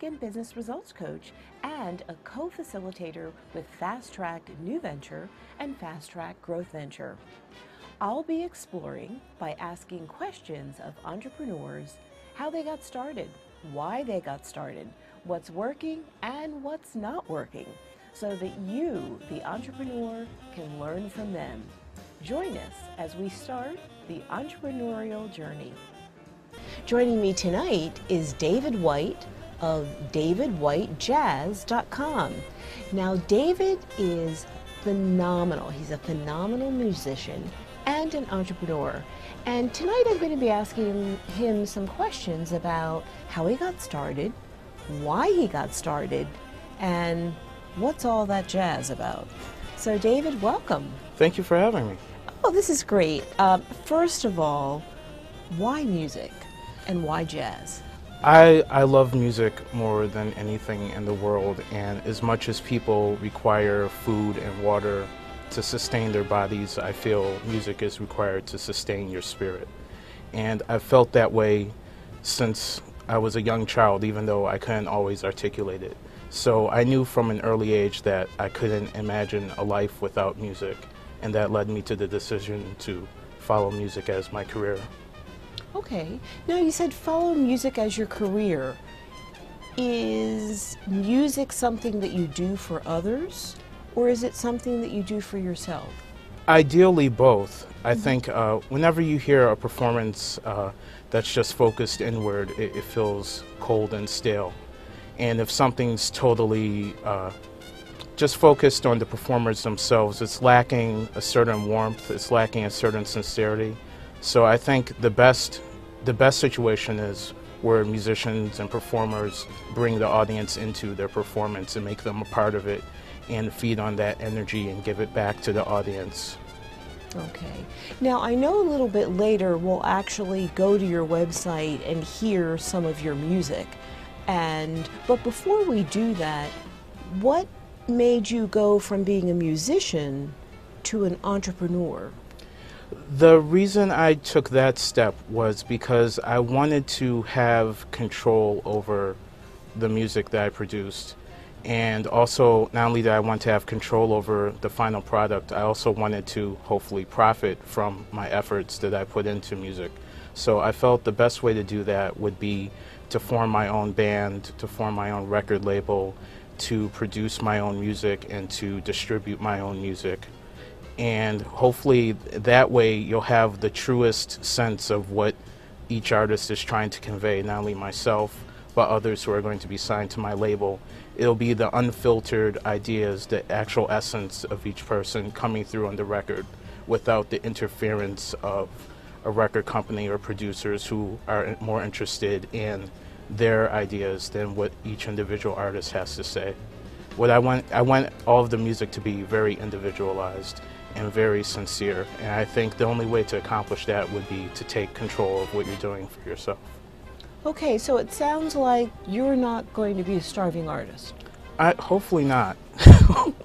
music and business results coach and a co-facilitator with FastTrac New Venture and FastTrac Growth Venture. I'll be exploring by asking questions of entrepreneurs how they got started, why they got started, what's working and what's not working, so that you, the entrepreneur, can learn from them. Join us as we start the entrepreneurial journey. Joining me tonight is David White of davidwhitejazz.com. Now, David is phenomenal. He's a phenomenal musician and an entrepreneur. And tonight I'm going to be asking him some questions about how he got started, why he got started, and what's all that jazz about. So David, welcome. Thank you for having me. Oh, this is great. First of all, why music and why jazz? I love music more than anything in the world, and as much as people require food and water to sustain their bodies, I feel music is required to sustain your spirit. And I've felt that way since I was a young child, even though I couldn't always articulate it. So I knew from an early age that I couldn't imagine a life without music, and that led me to the decision to follow music as my career. Okay. Now, you said follow music as your career. Is music something that you do for others, or is it something that you do for yourself? Ideally, both. I think whenever you hear a performance that's just focused inward, it feels cold and stale. And if something's totally just focused on the performers themselves, it's lacking a certain warmth, it's lacking a certain sincerity. So I think the best situation is where musicians and performers bring the audience into their performance and make them a part of it and feed on that energy and give it back to the audience. Okay. Now, I know a little bit later we'll actually go to your website and hear some of your music. But before we do that, what made you go from being a musician to an entrepreneur? The reason I took that step was because I wanted to have control over the music that I produced. And also, not only did I want to have control over the final product, I also wanted to hopefully profit from my efforts that I put into music. So I felt the best way to do that would be to form my own band, to form my own record label, to produce my own music, and to distribute my own music. And hopefully that way you'll have the truest sense of what each artist is trying to convey, not only myself, but others who are going to be signed to my label. It'll be the unfiltered ideas, the actual essence of each person coming through on the record without the interference of a record company or producers who are more interested in their ideas than what each individual artist has to say. I want all of the music to be very individualized and very sincere, and I think the only way to accomplish that would be to take control of what you're doing for yourself. Okay, so it sounds like you're not going to be a starving artist. Hopefully not.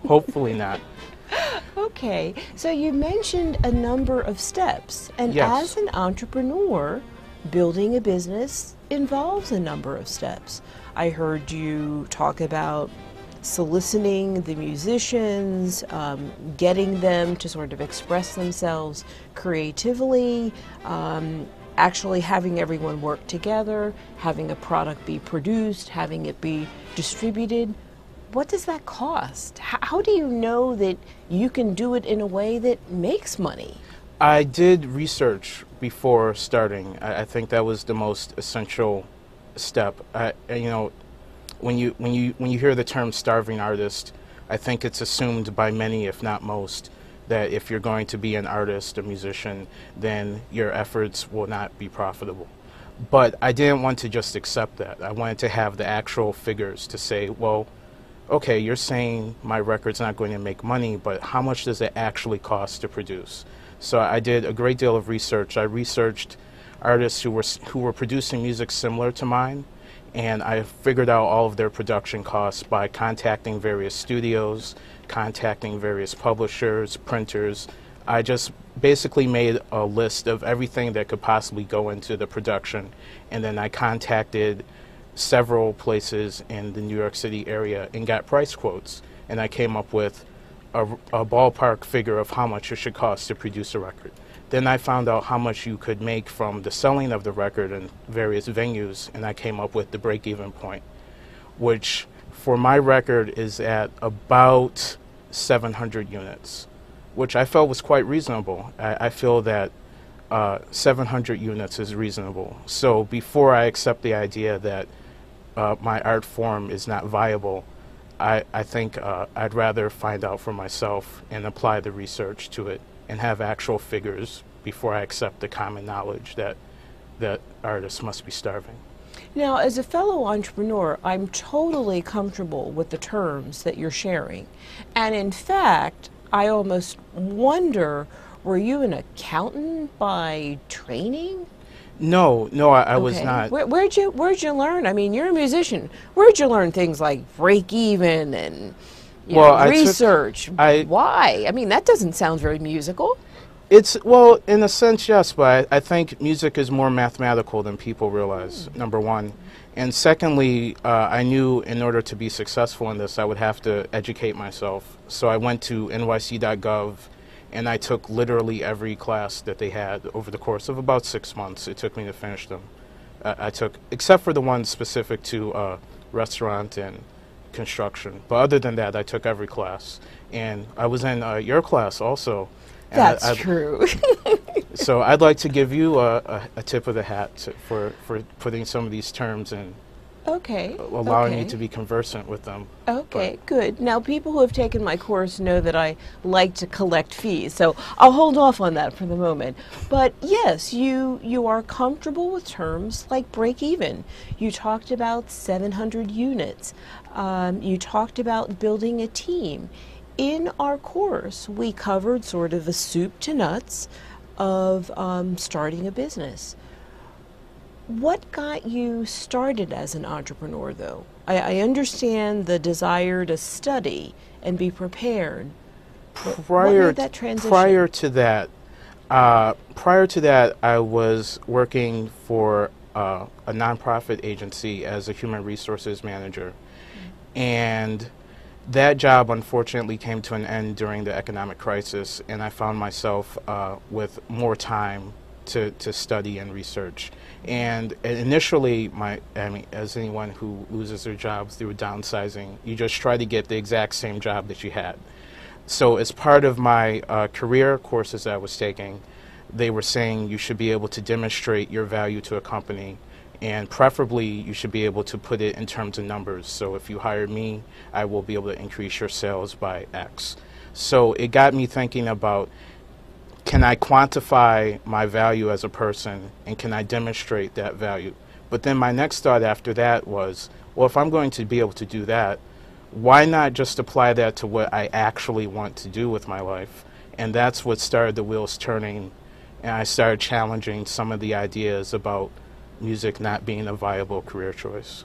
Hopefully not. Okay, so you mentioned a number of steps, and Yes. as an entrepreneur, building a business involves a number of steps. I heard you talk about soliciting the musicians, getting them to sort of express themselves creatively, actually having everyone work together, having a product be produced, having it be distributed. What does that cost? How do you know that you can do it in a way that makes money? I did research before starting. I think that was the most essential step. When you hear the term starving artist, I think it's assumed by many, if not most, that if you're going to be an artist, a musician, then your efforts will not be profitable. But I didn't want to just accept that. I wanted to have the actual figures to say, well, okay, you're saying my record's not going to make money, but how much does it actually cost to produce? So I did a great deal of research. I researched artists who were producing music similar to mine, and I figured out all of their production costs by contacting various studios, contacting various publishers, printers. I just basically made a list of everything that could possibly go into the production, and then I contacted several places in the New York City area and got price quotes. And I came up with a ballpark figure of how much it should cost to produce a record. Then I found out how much you could make from the selling of the record in various venues, and I came up with the break-even point, which for my record is at about 700 units, which I felt was quite reasonable. I feel that 700 units is reasonable. So before I accept the idea that my art form is not viable, I think I'd rather find out for myself and apply the research to it and have actual figures before I accept the common knowledge that artists must be starving. Now, as a fellow entrepreneur, I'm totally comfortable with the terms that you're sharing. And in fact, I almost wonder, were you an accountant by training? No, I was not. Where'd you learn? I mean, you're a musician. Where'd you learn things like break even and research? Why? I mean, that doesn't sound very musical. Well, in a sense, yes, but I think music is more mathematical than people realize, number one. And secondly, I knew in order to be successful in this, I would have to educate myself. So I went to nyc.gov, and I took literally every class that they had over the course of about 6 months. It took me to finish them. I took, except for the ones specific to restaurant and construction. But other than that, I took every class. And I was in your class also. That's true. So I'd like to give you a tip of the hat for putting some of these terms in. Okay. Allowing me to be conversant with them. Okay, good. Now, people who have taken my course know that I like to collect fees, so I'll hold off on that for the moment. But yes, you are comfortable with terms like break even. You talked about 700 units. You talked about building a team. In our course, we covered sort of a soup to nuts of starting a business. What got you started as an entrepreneur, though? I understand the desire to study and be prepared. What made that transition? Prior to that, I was working for a nonprofit agency as a human resources manager, and that job unfortunately came to an end during the economic crisis, and I found myself with more time to study and research. And initially, as anyone who loses their jobs through downsizing, you just try to get the exact same job that you had. So as part of my career courses I was taking, they were saying you should be able to demonstrate your value to a company, and preferably you should be able to put it in terms of numbers. So if you hire me, I will be able to increase your sales by X. So it got me thinking about, can I quantify my value as a person, and can I demonstrate that value? But then my next thought after that was, well, if I'm going to be able to do that, why not just apply that to what I actually want to do with my life? And that's what started the wheels turning, and I started challenging some of the ideas about music not being a viable career choice.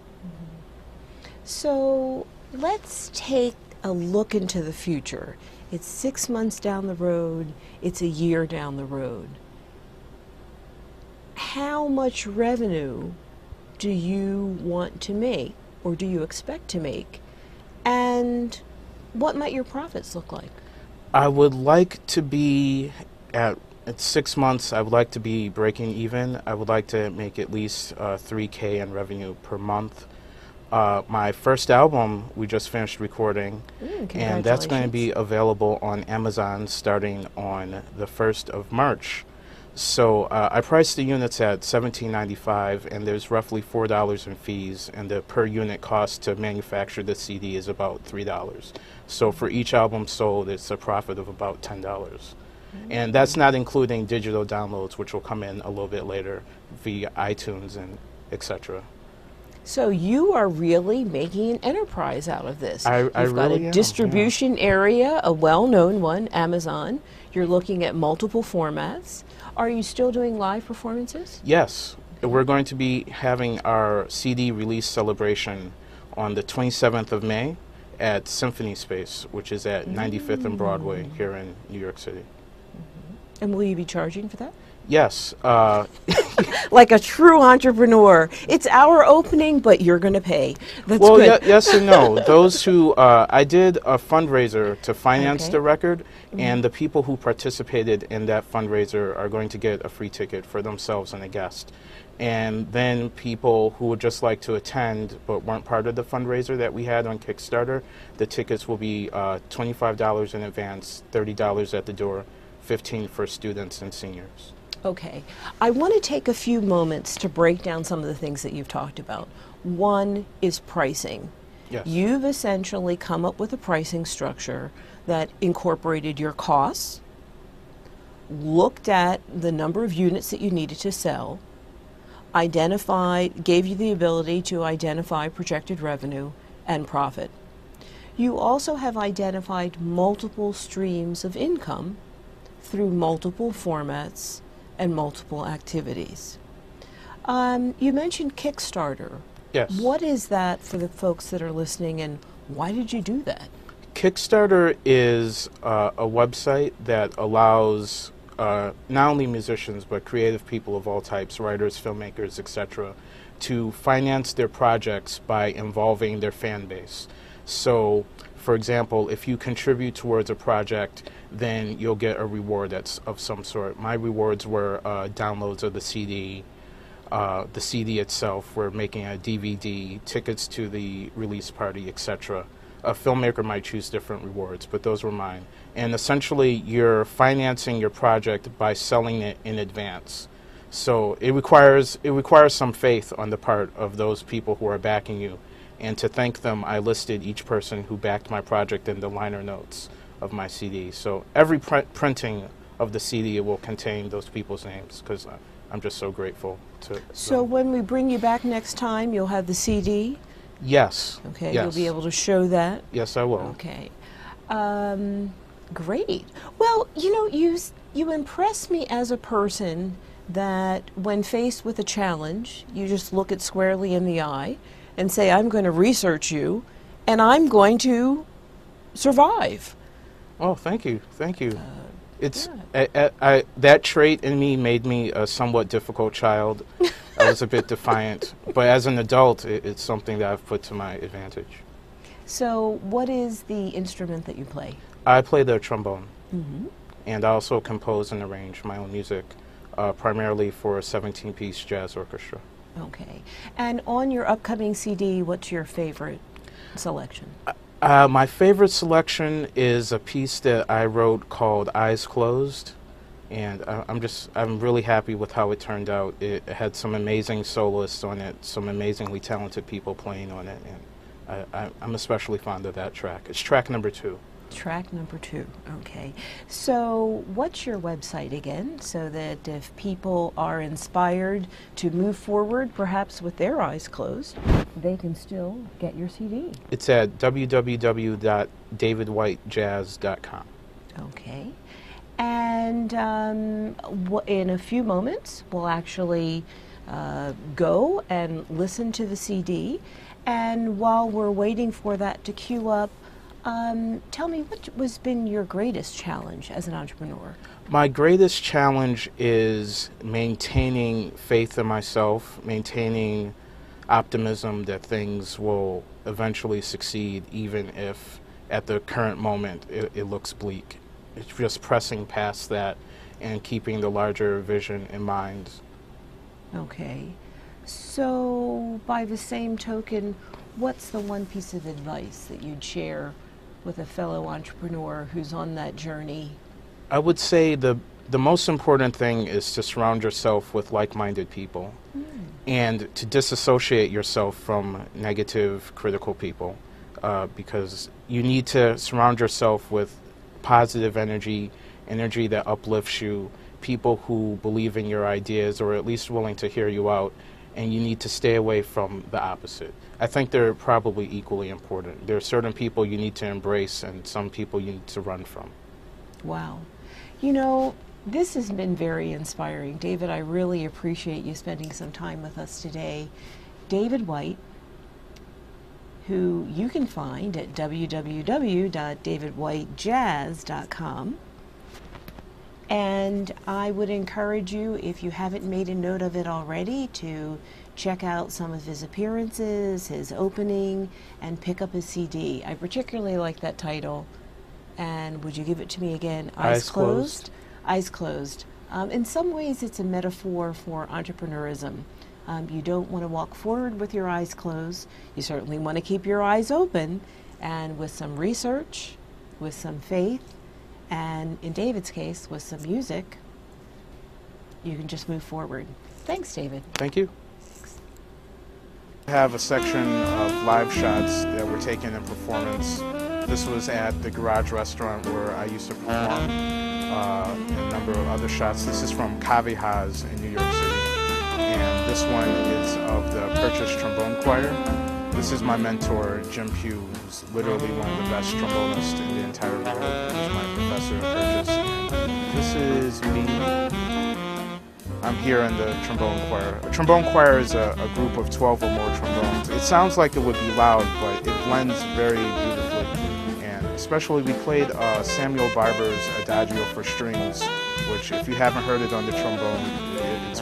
So let's take a look into the future. It's 6 months down the road, it's a year down the road. How much revenue do you want to make, or do you expect to make? And what might your profits look like? I would like to be at 6 months, I would like to be breaking even. I would like to make at least $3K in revenue per month. My first album we just finished recording, and that's going to be available on Amazon starting on the 1st of March. So I priced the units at $17.95, and there's roughly $4 in fees, and the per unit cost to manufacture the CD is about $3. So for each album sold, it's a profit of about $10. And that's not including digital downloads, which will come in a little bit later via iTunes and etc. So you are really making an enterprise out of this. You've got really a distribution area, a well-known one, Amazon. You're looking at multiple formats. Are you still doing live performances? Yes. We're going to be having our CD release celebration on the 27th of May at Symphony Space, which is at 95th and Broadway here in New York City. And will you be charging for that? Yes. Like a true entrepreneur. It's our opening, but you're going to pay. That's Well, good. yes and no. Those who I did a fundraiser to finance Okay. the record, and the people who participated in that fundraiser are going to get a free ticket for themselves and a guest. And then people who would just like to attend but weren't part of the fundraiser that we had on Kickstarter, the tickets will be $25 in advance, $30 at the door, $15 for students and seniors. Okay. I want to take a few moments to break down some of the things that you've talked about. One is pricing. Yes. You've essentially come up with a pricing structure that incorporated your costs, looked at the number of units that you needed to sell, gave you the ability to identify projected revenue and profit. You also have identified multiple streams of income through multiple formats and multiple activities. You mentioned Kickstarter. Yes. What is that for the folks that are listening, and why did you do that? Kickstarter is a website that allows not only musicians but creative people of all types, writers, filmmakers, etc., to finance their projects by involving their fan base. So, for example, if you contribute towards a project, then you'll get a reward that's of some sort. My rewards were downloads of the CD itself. We're making a DVD, tickets to the release party, etc. A filmmaker might choose different rewards, but those were mine. And essentially, you're financing your project by selling it in advance. So it requires some faith on the part of those people who are backing you. And to thank them, I listed each person who backed my project in the liner notes of my CD. So every printing of the CD will contain those people's names, because I'm just so grateful to So them. when we bring you back next time, you'll have the CD? Yes. Okay, Yes. you'll be able to show that? Yes, I will. Okay. Great. Well, you impress me as a person that when faced with a challenge, you just look it squarely in the eye and say, I'm going to research you, and I'm going to survive. Oh, thank you. Thank you. It's yeah. that trait in me made me a somewhat difficult child. I was a bit defiant, but as an adult, it's something that I've put to my advantage. So what is the instrument that you play? I play the trombone, Mm-hmm. and I also compose and arrange my own music, primarily for a 17-piece jazz orchestra. Okay. And on your upcoming CD, what's your favorite selection? My favorite selection is a piece that I wrote called Eyes Closed, and I'm really happy with how it turned out. It had some amazing soloists on it, some amazingly talented people playing on it, and I'm especially fond of that track. It's track number 2. Track number 2. Okay. So what's your website again, so that if people are inspired to move forward, perhaps with their eyes closed, they can still get your CD? It's at www.davidwhitejazz.com. Okay. And in a few moments, we'll actually go and listen to the CD. And while we're waiting for that to queue up, tell me, what has been your greatest challenge as an entrepreneur? My greatest challenge is maintaining faith in myself, maintaining optimism that things will eventually succeed, even if at the current moment it looks bleak. It's just pressing past that and keeping the larger vision in mind. Okay. So, by the same token, what's the one piece of advice that you'd share with a fellow entrepreneur who's on that journey? I would say the most important thing is to surround yourself with like-minded people and to disassociate yourself from negative, critical people, because you need to surround yourself with positive energy that uplifts you, people who believe in your ideas or at least willing to hear you out, and you need to stay away from the opposite. I think they're probably equally important. There are certain people you need to embrace and some people you need to run from. Wow. This has been very inspiring. David, I really appreciate you spending some time with us today. David White, who you can find at www.davidwhitejazz.com. And I would encourage you, if you haven't made a note of it already, to check out some of his appearances, his opening, and pick up his CD. I particularly like that title. And would you give it to me again? Eyes Closed. Eyes Closed. In some ways, it's a metaphor for entrepreneurism. You don't want to walk forward with your eyes closed. You certainly want to keep your eyes open, and with some research, with some faith, and in David's case, with some music, you can just move forward. Thanks, David. Thank you. I have a section of live shots that were taken in performance. This was at the Garage Restaurant where I used to perform, and a number of other shots. This is from Cavijas in New York City, and this one is of the Purchase Trombone Choir. This is my mentor, Jim Pugh, who's literally one of the best trombonists in the entire world. He's my professor at Purchase. And this is me. I'm here in the trombone choir. A trombone choir is a group of 12 or more trombones. It sounds like it would be loud, but it blends very beautifully. And especially we played Samuel Barber's Adagio for strings, which if you haven't heard it on the trombone, it's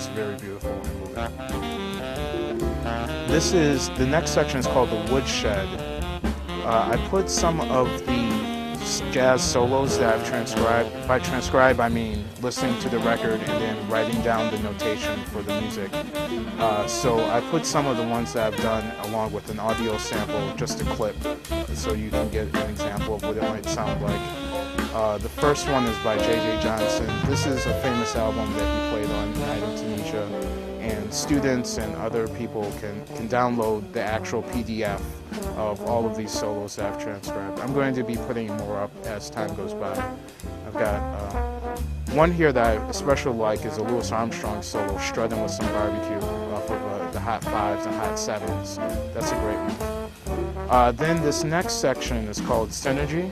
very beautiful and moving. The next section is called the Woodshed. I put some of the jazz solos that I've transcribed. By transcribe, I mean listening to the record and then writing down the notation for the music. So I put some of the ones that I've done along with an audio sample, just a clip, so you can get an example of what it might sound like. The first one is by J.J. Johnson. This is a famous album that he played on Night in Tunisia, and students and other people can download the actual PDF of all of these solos that I've transcribed. I'm going to be putting more up as time goes by. I've got one here that I especially like is a Louis Armstrong solo, Strutting with Some Barbecue, off of the Hot Fives and Hot Sevens. That's a great one. Then this next section is called Synergy.